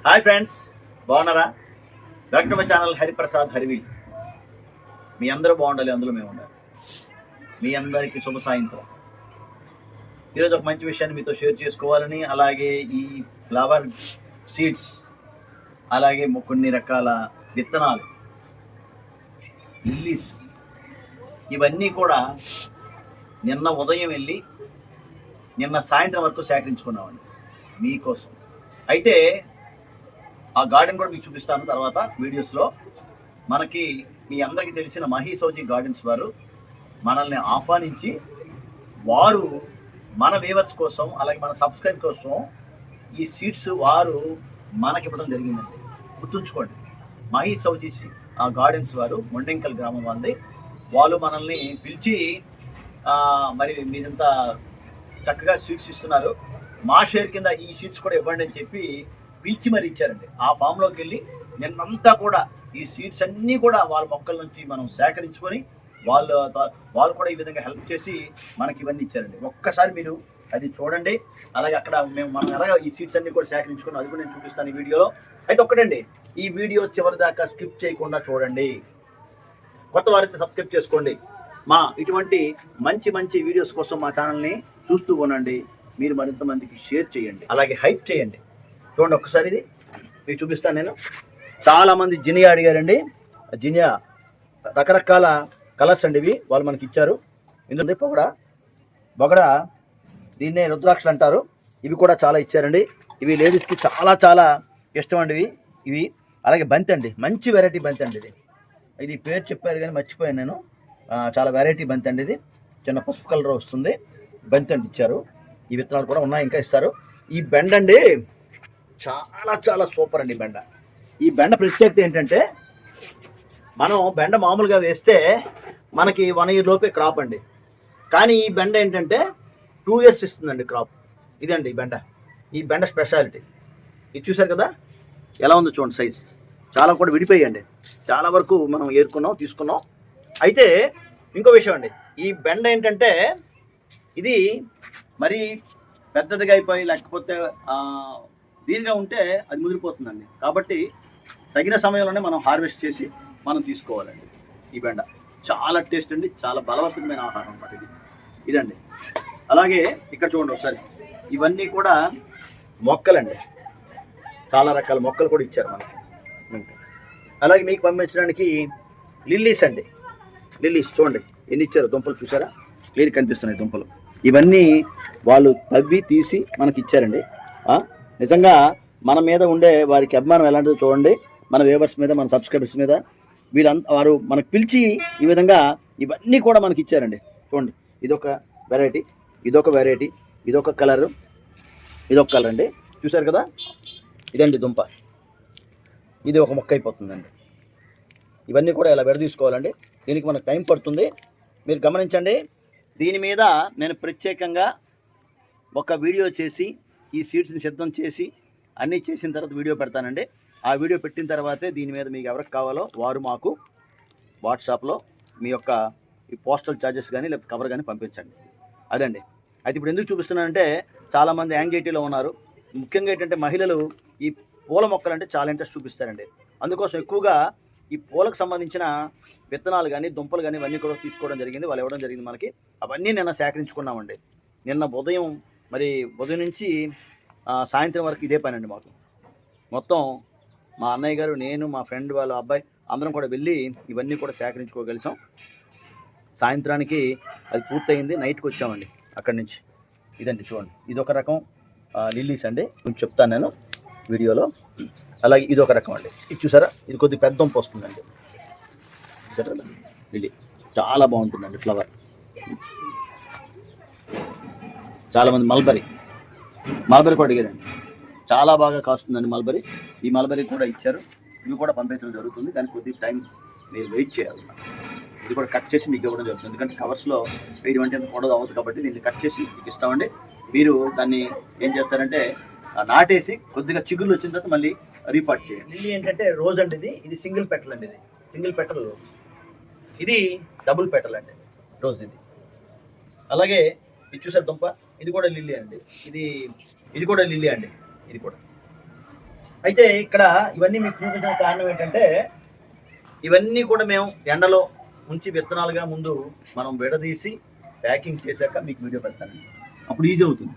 Hi friends, బాగున్నారా? Welcome to my channel Hariprasad Harivi. మీ అందరూ బాగుండాలి, అందులో మేము ఉండాలి. మీ అందరికీ శుభ సాయంత్రం. ఈరోజు ఒక మంచి విషయాన్ని మీతో షేర్ చేసుకోవాలని, అలాగే ఈ ఫ్లవర్ సీడ్స్, అలాగే కొన్ని రకాల విత్తనాలు, లిల్లీస్, ఇవన్నీ కూడా నిన్న ఉదయం వెళ్ళి నిన్న సాయంత్రం వరకు సేకరించుకున్నామండి మీకోసం. అయితే ఆ గార్డెన్ కూడా మీకు చూపిస్తాను తర్వాత వీడియోస్లో. మనకి మీ అందరికీ తెలిసిన మహీసౌజీ గార్డెన్స్ వారు మనల్ని ఆహ్వానించి, వారు మన వ్యూవర్స్ కోసం, అలాగే మన సబ్స్క్రైబ్ కోసం ఈ సీడ్స్ వారు మనకివ్వడం జరిగిందండి. గుర్తుంచుకోండి, మహీసౌజీ గార్డెన్స్ వారు మొండెంకల్ గ్రామం వాళ్ళది. వాళ్ళు మనల్ని పిలిచి మరి మీరంతా చక్కగా సీడ్స్ ఇస్తున్నారు, మా షేర్ కింద ఈ సీడ్స్ కూడా ఇవ్వండి అని చెప్పి పిలిచి మరి ఇచ్చారండి. ఆ ఫామ్లోకి వెళ్ళి నిన్నంతా కూడా ఈ సీడ్స్ అన్నీ కూడా వాళ్ళ మొక్కల నుంచి మనం సేకరించుకొని వాళ్ళు కూడా ఈ విధంగా హెల్ప్ చేసి మనకి ఇవన్నీ ఇచ్చారండి. ఒక్కసారి మీరు అది చూడండి. అలాగే అక్కడ మనం ఎలాగ ఈ సీడ్స్ అన్నీ కూడా సేకరించుకుని అది కూడా నేను చూపిస్తాను ఈ వీడియోలో. అయితే ఒక్కటండి, ఈ వీడియో చివరి దాకా స్కిప్ చేయకుండా చూడండి. కొత్త వారైతే సబ్స్క్రైబ్ చేసుకోండి. మా ఇటువంటి మంచి మంచి వీడియోస్ కోసం మా ఛానల్ని చూస్తూ ఉండండి. మీరు మరింత మందికి షేర్ చేయండి, అలాగే హైప్ చేయండి. చూడండి ఒక్కసారి, ఇది మీకు చూపిస్తాను నేను. చాలామంది జినియా అడిగారండి. జినియా రకరకాల కలర్స్ అండి, ఇవి వాళ్ళు మనకి ఇచ్చారు. ఇందులో బొగడ దీన్నే రుద్రాక్షలు అంటారు. ఇవి కూడా చాలా ఇచ్చారండి. ఇవి లేడీస్కి చాలా చాలా ఇష్టం అండి ఇవి. అలాగే బంతి అండి, మంచి వెరైటీ బంతి అండి ఇది పేరు చెప్పారు కానీ మర్చిపోయాను నేను. చాలా వెరైటీ బంతి అండి ఇది. చిన్న పసుపు కలర్ వస్తుంది బంతి అండి ఇచ్చారు. ఈ విత్తనాలు కూడా ఉన్నాయి, ఇంకా ఇస్తారు. ఈ బెండ అండి చాలా చాలా సూపర్ అండి బెండ. ఈ బెండ ప్రత్యేకత ఏంటంటే, మనం బెండ మామూలుగా వేస్తే మనకి 1 year లోపే క్రాప్ అండి. కానీ ఈ బెండ ఏంటంటే 2 years ఇస్తుందండి క్రాప్. ఇదండి ఈ బెండ స్పెషాలిటీ. ఇది చూసారు కదా ఎలా ఉందో చూడండి, సైజ్ చాలా కూడా విడిపోయండి. చాలా వరకు మనం తీసుకున్నాం. అయితే ఇంకో విషయం అండి, ఈ బెండ ఏంటంటే ఇది మరీ పెద్దదిగా అయిపోయి లేకపోతే దీనిగా ఉంటే అది ముదిరిపోతుందండి. కాబట్టి తగిన సమయంలోనే మనం హార్వెస్ట్ చేసి మనం తీసుకోవాలండి. ఈ బెండ చాలా టేస్ట్ అండి, చాలా బలవంతమైన ఆహారం అన్నమాట ఇదండి. అలాగే ఇక్కడ చూడండి ఒకసారి, ఇవన్నీ కూడా మొక్కలండి. చాలా రకాల మొక్కలు కూడా ఇచ్చారు మనకి. అలాగే మీకు పంపించడానికి లిల్లీస్ అండి. లిల్లీస్ చూడండి ఎన్ని ఇచ్చారు, దుంపలు చూసారా, క్లియర్ కనిపిస్తున్నాయి దుంపలు. ఇవన్నీ వాళ్ళు తవ్వి తీసి మనకి ఇచ్చారండి. నిజంగా మన మీద ఉండే వారికి అభిమానం ఎలాంటిదో చూడండి. మన వ్యూవర్స్ మీద, మన సబ్స్క్రైబర్స్ మీద వారు మనకు పిలిచి ఈ విధంగా ఇవన్నీ కూడా మనకి ఇచ్చారండి. చూడండి, ఇదొక వెరైటీ, ఇదొక కలర్, ఇదొక కలర్ అండి. చూసారు కదా, ఇదండి దుంప. ఇది ఒక మొక్క అయిపోతుందండి. ఇవన్నీ కూడా ఇలా విడదీసుకోవాలండి. దీనికి మనకు టైం పడుతుంది, మీరు గమనించండి. దీని మీద నేను ప్రత్యేకంగా ఒక వీడియో చేసి ఈ సీడ్స్ని సిద్ధం చేసి అన్నీ చేసిన తర్వాత వీడియో పెడతానండి. ఆ వీడియో పెట్టిన తర్వాతే దీని మీద మీకు ఎవరికి కావాలో వారు మాకు వాట్సాప్లో మీ యొక్క ఈ పోస్టల్ ఛార్జెస్ కానీ లేకపోతే కవర్ కానీ పంపించండి. అదండి. అయితే ఇప్పుడు ఎందుకు చూపిస్తున్నానంటే, చాలామంది యాంగ్జైటీలో ఉన్నారు. ముఖ్యంగా ఏంటంటే మహిళలు ఈ పూల మొక్కలంటే చాలా ఇంట్రెస్ట్ చూపిస్తారండి. అందుకోసం ఎక్కువగా ఈ పూలకు సంబంధించిన విత్తనాలు కానీ దుంపలు కానీ ఇవన్నీ కూడా తీసుకోవడం జరిగింది, వాళ్ళు ఇవ్వడం జరిగింది మనకి. అవన్నీ నిన్న సేకరించుకున్నామండి. నిన్న ఉదయం నుంచి సాయంత్రం వరకు ఇదే పని అండి మాకు. మొత్తం మా అన్నయ్య గారు, నేను, మా ఫ్రెండ్ వాళ్ళ అబ్బాయి అందరం కూడా వెళ్ళి ఇవన్నీ కూడా సేకరించుకోగలిసాం. సాయంత్రానికి అది పూర్తయింది, నైట్కి వచ్చామండి అక్కడి నుంచి. ఇదండి చూడండి, ఇదొక రకం లిల్లీస్ అండి, కొంచెం చెప్తాను నేను వీడియోలో. అలాగే ఇదొక రకం అండి, ఇది చూసారా, ఇది కొద్దిగా పెద్ద దుంప వస్తుందండి. చూసారా లిల్లీ చాలా బాగుంటుందండి ఫ్లవర్. చాలామంది మల్బరీ కూడా అడిగారండి, చాలా బాగా కాస్తుందండి మల్బరీ. ఈ మల్బరీ కూడా ఇచ్చారు, ఇవి కూడా పంపించడం జరుగుతుంది. కానీ కొద్దిగా టైం మీరు వెయిట్ చేయాలి. ఇది కూడా కట్ చేసి మీకు ఇవ్వడం జరుగుతుంది, ఎందుకంటే కవర్స్లో వేయడం అంటే పొడవు అవ్వదు కాబట్టి దీన్ని కట్ చేసి మీకు ఇస్తామండి. మీరు దాన్ని ఏం చేస్తారంటే నాటేసి కొద్దిగా చిగుళ్ళు వచ్చిన తర్వాత మళ్ళీ రీపార్ట్ చేయండి. లిల్లీ ఏంటంటే రోజ్ అండి, ఇది సింగిల్ పెటల్ అండి, ఇది సింగిల్ పెటల్ రోజ్. ఇది డబుల్ పెటల్ అండి రోజ్ ఇది. అలాగే ఇది చూసారు దుంప, ఇది కూడా లిల్లీ అండి. ఇది కూడా లిల్లీ అండి. ఇది కూడా అయితే ఇక్కడ ఇవన్నీ మీకు చూపించిన కారణం ఏంటంటే ఇవన్నీ కూడా మేము ఎండలో ఉంచి విత్తనాలుగా ముందు మనం విడదీసి ప్యాకింగ్ చేశాక మీకు వీడియో పెడతానండి. అప్పుడు ఈజీ అవుతుంది.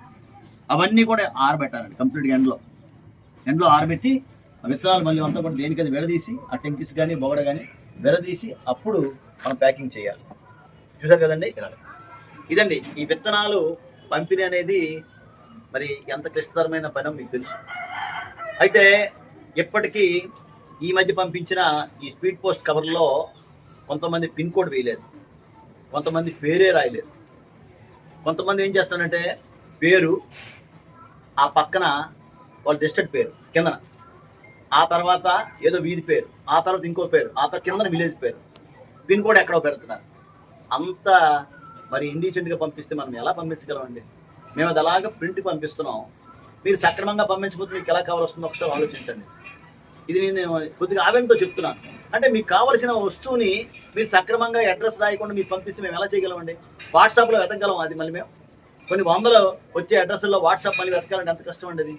అవన్నీ కూడా ఆరబెట్టాలండి కంప్లీట్గా ఎండలో ఆరబెట్టి ఆ విత్తనాలు మళ్ళీ అంతా కూడా దేనికది విడదీసి ఆ టెంకిస్ కానీ బొగడ కానీ విడదీసి అప్పుడు మనం ప్యాకింగ్ చేయాలి. చూసారు కదండి, ఇదండి ఈ విత్తనాలు పంపిణీ అనేది మరి ఎంత క్లిష్టతరమైన పని మీకు తెలుసు. అయితే ఇప్పటికీ ఈ మధ్య పంపించిన ఈ స్పీడ్ పోస్ట్ కవర్లో కొంతమంది పిన్ కోడ్ వేయలేదు, కొంతమంది పేరే రాయలేదు, కొంతమంది ఏం చేస్తారంటే పేరు ఆ పక్కన వాళ్ళ డిస్ట్రిక్ట్ పేరు కిందన, ఆ తర్వాత ఏదో వీధి పేరు, ఆ తర్వాత ఇంకో పేరు, ఆ తర్వాత కిందన విలేజ్ పేరు, పిన్ కోడ్ ఎక్కడో పెడుతున్నారు. అంత మరి ఇండీసెంట్గా పంపిస్తే మనం ఎలా పంపించగలమండి? మేము అది అలాగా ప్రింట్ పంపిస్తున్నాం. మీరు సక్రమంగా పంపించకపోతే మీకు ఎలా కావాల్సిందో ఒకసారి ఆలోచించండి. ఇది నేను కొద్దిగా ఆవేదనతో చెప్తున్నాను. అంటే మీకు కావాల్సిన వస్తువుని మీరు సక్రమంగా అడ్రస్ రాయకుండా మీకు పంపిస్తే మేము ఎలా చేయగలమండి? వాట్సాప్లో వెతకగలం. అది మళ్ళీ మేము కొన్ని వందలు వచ్చే అడ్రస్లో వాట్సాప్ మళ్ళీ వెతకాలంటే ఎంత కష్టం అండి అది.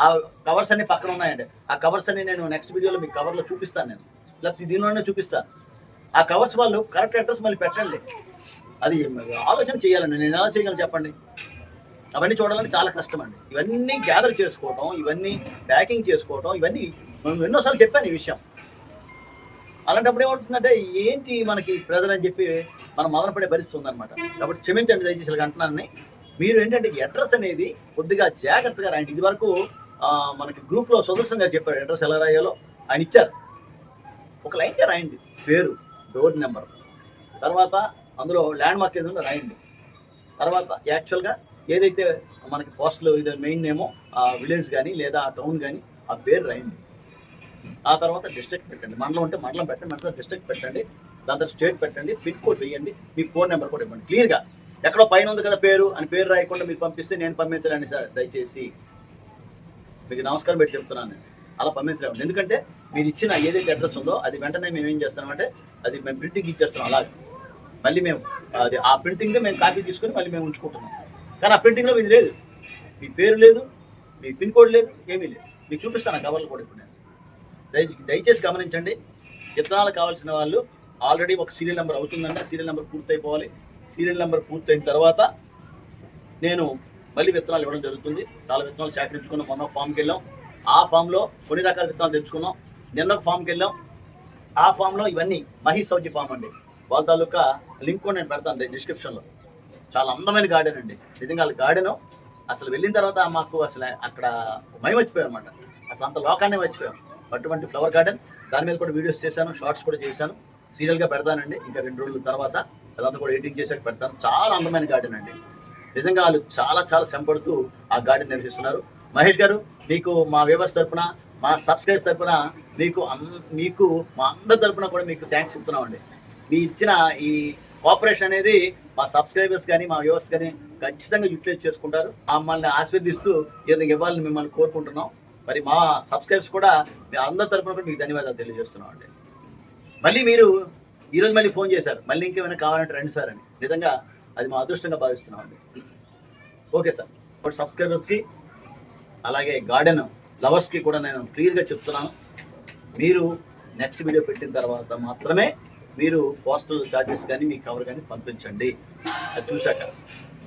ఆ కవర్స్ అన్ని పక్కన ఉన్నాయండి. ఆ కవర్స్ అన్ని నేను నెక్స్ట్ వీడియోలో మీకు కవర్లో చూపిస్తాను, నేను లేకపోతే దీనిలోనే చూపిస్తాను. ఆ కవర్స్ వాళ్ళు కరెక్ట్ అడ్రస్ మళ్ళీ పెట్టండి. అది ఆలోచన చేయాలండి. నేను ఎలా చేయగలను చెప్పండి? అవన్నీ చూడాలంటే చాలా కష్టం అండి. ఇవన్నీ గ్యాదర్ చేసుకోవటం, ఇవన్నీ ప్యాకింగ్ చేసుకోవటం, ఇవన్నీ మనం ఎన్నోసార్లు చెప్పాను ఈ విషయం. అలాంటప్పుడు ఏమవుతుందంటే ఏంటి మనకి ప్రెజర్ అని చెప్పి మనం మదనపడే పరిస్థితి ఉందన్నమాట. కాబట్టి క్షమించండి దయచేసి ఇలా అంటున్నానని. మీరు ఏంటంటే అడ్రస్ అనేది కొద్దిగా జాగ్రత్తగా రాయండి. ఇది వరకు మనకి గ్రూప్లో సుదర్శన్ గారు చెప్పారు అడ్రస్ ఎలా రాయాలో, ఆయన ఇచ్చారు. ఒక లైన్గా రాయండి, పేరు, డోర్ నెంబర్, తర్వాత అందులో ల్యాండ్ మార్క్ ఏదో రాయండి, తర్వాత యాక్చువల్గా ఏదైతే మనకి పోస్ట్లో ఇది మెయిన్ నేమో ఆ విలేజ్ కానీ లేదా ఆ టౌన్ కానీ ఆ పేరు రాయండి. ఆ తర్వాత డిస్ట్రిక్ట్ పెట్టండి. మండలం ఉంటే మండలం పెట్టండి, మండలం డిస్ట్రిక్ట్ పెట్టండి, దాని తర్వాత స్టేట్ పెట్టండి, పిన్ కోడ్ వేయండి, మీ ఫోన్ నెంబర్ కూడా ఇవ్వండి. క్లియర్గా ఎక్కడో పైన ఉంది కదా పేరు అని పేరు రాయకుండా మీరు పంపిస్తే నేను పంపించలేండి సార్, దయచేసి మీకు నమస్కారం పెట్టి చెప్తున్నాను. అలా పంపించలేము. ఎందుకంటే మీరు ఇచ్చిన ఏదైతే అడ్రస్ ఉందో అది వెంటనే మేము ఏం చేస్తామంటే అది మేము ప్రింటింగ్ ఇచ్చేస్తాం. అలాగే మళ్ళీ మేము అది ఆ ప్రింటింగ్లో మేము కాపీ తీసుకొని మళ్ళీ మేము ఉంచుకుంటున్నాం. కానీ ఆ ప్రింటింగ్లో ఇది లేదు, మీ పేరు లేదు, మీ పిన్ కోడ్ లేదు, ఏమీ లేదు. మీకు చూపిస్తాను ఆ కవర్లు కూడా ఇప్పుడు నేను. దయచేసి గమనించండి. విత్తనాలు కావాల్సిన వాళ్ళు ఆల్రెడీ ఒక సీరియల్ నెంబర్ అవుతుందంటే సీరియల్ నెంబర్ పూర్తయిపోవాలి. సీరియల్ నెంబర్ పూర్తయిన తర్వాత నేను మళ్ళీ విత్తనాలు ఇవ్వడం జరుగుతుంది. చాలా విత్తనాలు సేకరించుకున్నాం. మొన్న ఫామ్కి వెళ్ళాం, ఆ ఫామ్లో కొన్ని రకాల విత్తనాలు తెచ్చుకున్నాం. నిన్న ఒక ఫామ్కి వెళ్ళాం, ఆ ఫామ్లో ఇవన్నీ మహేష్ సౌజీ ఫామ్ అండి. వాళ్ళ తాలూకా లింక్ కూడా నేను పెడతాను డిస్క్రిప్షన్లో. చాలా అందమైన గార్డెన్ అండి నిజంగా. గార్డెను అసలు వెళ్ళిన తర్వాత మాకు అసలు అక్కడ మర్చిపోయాం అనమాట. అసలు అంత లోకాన్ని మర్చిపోయాం. అటువంటి ఫ్లవర్ గార్డెన్, దాని మీద కూడా వీడియోస్ చేశాను, షార్ట్స్ కూడా చేశాను, సీరియల్గా పెడతానండి. ఇంకా 2 రోజుల తర్వాత అదంతా కూడా ఎడిటింగ్ చేసాక పెడతాను. చాలా అందమైన గార్డెన్ అండి నిజంగా. వాళ్ళు చాలా చాలా శ్రమపడుతూ ఆ గార్డెన్ నిర్వహిస్తున్నారు. మహేష్ గారు, మీకు మా వ్యూవర్స్ తరఫున, మా సబ్స్క్రైబర్స్ తరఫున, మీకు మా అందరి తరఫున కూడా మీకు థ్యాంక్స్ చెప్తున్నామండి. మీ ఇచ్చిన ఈ కోఆపరేషన్ అనేది మా సబ్స్క్రైబర్స్ కానీ మా వ్యూవర్స్ కానీ ఖచ్చితంగా యూటిలైజ్ చేసుకుంటారు. మమ్మల్ని ఆశీర్వదిస్తూ ఏదైనా ఇవ్వాలని మిమ్మల్ని కోరుకుంటున్నాం. మరి మా సబ్స్క్రైబర్స్ కూడా మీ అందరి తరఫున కూడా మీకు ధన్యవాదాలు తెలియజేస్తున్నాం అండి. మళ్ళీ మీరు ఈరోజు మళ్ళీ ఫోన్ చేశారు, మళ్ళీ ఇంకేమైనా కావాలంటే రండి సార్ అని. నిజంగా అది మా అదృష్టంగా భావిస్తున్నాం అండి. Okay sir. ఇప్పుడు సబ్స్క్రైబర్స్కి అలాగే గార్డెన్ లవర్స్కి కూడా నేను క్లియర్గా చెప్తున్నాను, మీరు నెక్స్ట్ వీడియో పెట్టిన తర్వాత మాత్రమే మీరు పోస్టల్ ఛార్జెస్ కానీ మీ కవర్ కానీ పంపించండి. అది చూశాక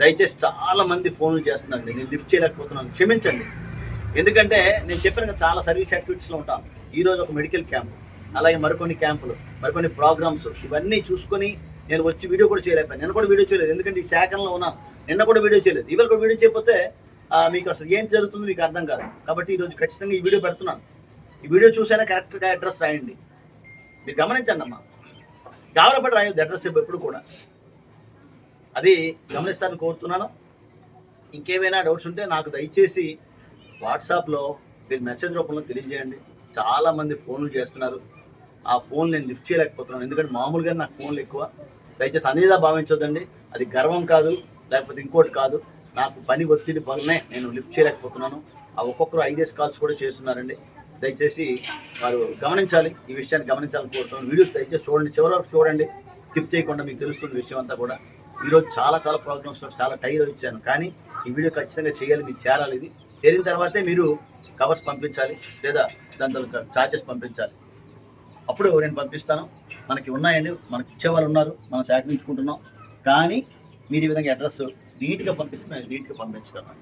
దయచేసి చాలామంది ఫోన్లు చేస్తున్నారు, నేను లిఫ్ట్ చేయలేకపోతున్నాను, క్షమించండి. ఎందుకంటే నేను చెప్పిన చాలా సర్వీస్ యాక్టివిటీస్లో ఉంటాను. ఈరోజు ఒక మెడికల్ క్యాంప్, అలాగే మరికొన్ని క్యాంపులు, మరికొన్ని ప్రోగ్రామ్స్, ఇవన్నీ చూసుకొని నేను వచ్చి వీడియో కూడా చేయలేకపోయాను. నిన్న కూడా వీడియో చేయలేదు, ఎందుకంటే ఈ శాఖలో ఉన్నాను. నిన్న కూడా వీడియో చేయలేదు, ఇవాళ కూడా వీడియో చేయకపోతే మీకు అసలు ఏం జరుగుతుందో మీకు అర్థం కాదు. కాబట్టి ఈరోజు ఖచ్చితంగా ఈ వీడియో పెడుతున్నాను. ఈ వీడియో చూసైనా కరెక్ట్గా అడ్రస్ రాయండి. మీరు గమనించండి అమ్మా, గాబరపడి రాయొద్దు అడ్రస్ ఎప్పుడు కూడా. అది గమనిస్తానని కోరుతున్నాను. ఇంకేమైనా డౌట్స్ ఉంటే నాకు దయచేసి వాట్సాప్లో మీరు మెసేజ్ రూపంలో తెలియజేయండి. చాలామంది ఫోన్లు చేస్తున్నారు, ఆ ఫోన్ నేను లిఫ్ట్ చేయలేకపోతున్నాను. ఎందుకంటే మామూలుగా నాకు ఫోన్లు ఎక్కువ. దయచేసి అనేదా భావించొద్దండి, అది గర్వం కాదు, లేకపోతే ఇంకోటి కాదు. నాకు పని ఒత్తిడి వల్లనే నేను లిఫ్ట్ చేయలేకపోతున్నాను. ఆ ఒక్కొక్కరు 5 కాల్స్ కూడా చేస్తున్నారండి. దయచేసి వారు గమనించాలి, ఈ విషయాన్ని గమనించాలని కోరుతున్నాను. వీడియో దయచేసి చూడండి, చివరి వరకు చూడండి, స్కిప్ చేయకుండా. మీకు తెలుస్తుంది విషయం అంతా కూడా. ఈరోజు చాలా ప్రోగ్రామ్స్ చాలా టైర్ ఇచ్చాను, కానీ ఈ వీడియో ఖచ్చితంగా చేయాలి, మీకు చేరాలి. ఇది చేరిన తర్వాతే మీరు కవర్స్ పంపించాలి, లేదా దాంతో ఛార్జెస్ పంపించాలి. అప్పుడు నేను పంపిస్తాను. మనకి ఉన్నాయండి, మనకి ఇచ్చేవాళ్ళు ఉన్నారు, మనం సేకరించుకుంటున్నాం. కానీ మీరు ఈ విధంగా అడ్రస్ నీట్గా పంపిస్తే నేను నీట్గా పంపించగలను.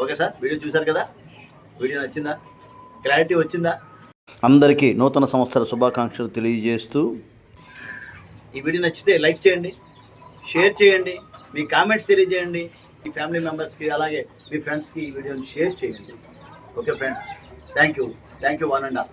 ఓకే సార్, వీడియో చూశారు కదా? వీడియో నచ్చిందా? క్లారిటీ వచ్చిందా? అందరికీ నూతన సంవత్సర శుభాకాంక్షలు తెలియజేస్తూ, ఈ వీడియో నచ్చితే లైక్ చేయండి, షేర్ చేయండి, మీ కామెంట్స్ తెలియజేయండి. మీ ఫ్యామిలీ మెంబర్స్కి అలాగే మీ ఫ్రెండ్స్కి ఈ వీడియోని షేర్ చేయండి. Okay friends, thank you 1 and all.